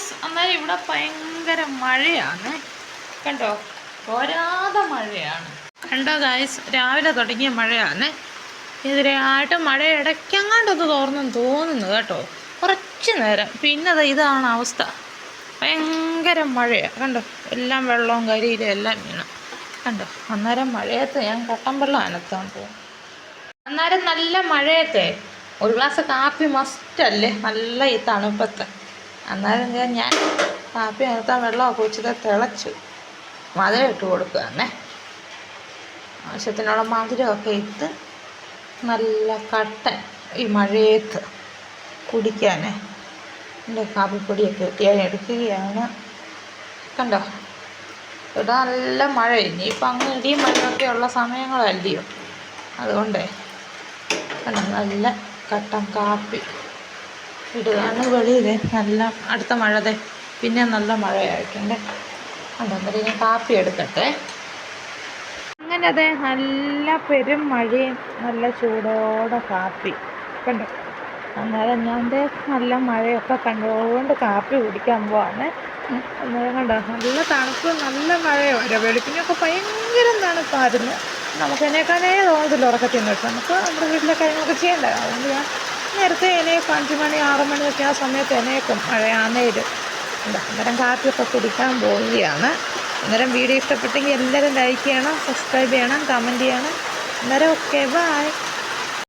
Guys, അന്നേരം ഇവിടെ ഭയങ്കര മഴയാണ്. കണ്ടോ, തോരാതെ മഴയാണ്. കണ്ടോ ഗായ്സ്, രാവിലെ തുടങ്ങിയ മഴയാണ്. ഇതിലായിട്ട് മഴ ഇടയ്ക്കങ്ങാണ്ടൊന്ന് തോർന്നെന്ന് തോന്നുന്നു കേട്ടോ, കുറച്ച് നേരം. പിന്നെ ഇതാണ് അവസ്ഥ, ഭയങ്കര മഴയാണ്. കണ്ടോ, എല്ലാം വെള്ളവും കരിയിലും എല്ലാം വീണു. കണ്ടോ, അന്നേരം മഴയത്ത് ഞാൻ കട്ടൻ വെള്ളം അനത്താൻ പോകും. അന്നേരം നല്ല മഴയത്തെ ഒരു ഗ്ലാസ് കാപ്പി മസ്റ്റല്ലേ, നല്ല ഈ തണുപ്പത്ത്. അന്നേരം ഞാൻ കാപ്പി അനത്താൻ വെള്ളമൊക്കെ ഉച്ചത്തെ തിളച്ചു മധുരം ഇട്ട് കൊടുക്കുകയാണേ. ആവശ്യത്തിനുള്ള മധുരമൊക്കെ ഇട്ട് നല്ല കട്ടൻ ഈ മഴയത്ത് കുടിക്കാനേ എൻ്റെ കാപ്പിപ്പൊടിയൊക്കെ ഇട്ട് ഞാൻ എടുക്കുകയാണ്. കണ്ടോ, ഇവിടെ നല്ല മഴ. ഇനിയിപ്പം അങ്ങ് ഇടിയും മഴയൊക്കെ ഉള്ള സമയങ്ങളല്ലയോ, അതുകൊണ്ടേ കണ്ടോ നല്ല കട്ടൻ കാപ്പി ഇടുകയാണ് വെളിയിൽ. നല്ല അടുത്ത മഴതേ പിന്നെ നല്ല മഴയായിട്ടുണ്ടേ. കണ്ടോ, അന്നേരം ഞാൻ കാപ്പി എടുക്കട്ടെ. അങ്ങനെ അതെ നല്ല പെരും മഴയും നല്ല ചൂടോടെ കാപ്പി. കണ്ടോ, അന്നേരം ഞാൻ നല്ല മഴയൊക്കെ കണ്ടുകൊണ്ട് കാപ്പി കുടിക്കാൻ പോവാണ്. അന്നേരം കണ്ടോ, നല്ല തണുപ്പ്, നല്ല മഴയോ. വെളുപ്പിനൊക്കെ ഭയങ്കര തണുപ്പായിരുന്നു. നമുക്ക് എന്നെക്കാനേ തോന്നത്തില്ല ഉറക്കത്തിൽ നിന്ന്. നമുക്ക് നമ്മുടെ വീട്ടിലെ കാര്യങ്ങളൊക്കെ ചെയ്യണ്ടേ. അതുകൊണ്ട് ഞാൻ നേരത്തെ എനേക്കും 5 മണി 6 മണിയൊക്കെ ആ സമയത്ത് എനേക്കും മഴയാന്നേലും. അന്നേരം കാപ്പിയൊക്കെ കുടിക്കാൻ പോവുകയാണ്. അന്നേരം വീഡിയോ ഇഷ്ടപ്പെട്ടെങ്കിൽ എല്ലാവരും ലൈക്ക് ചെയ്യണം, സബ്സ്ക്രൈബ് ചെയ്യണം, കമൻറ്റ് ചെയ്യണം. അന്നേരം ഓക്കെ, ബൈ.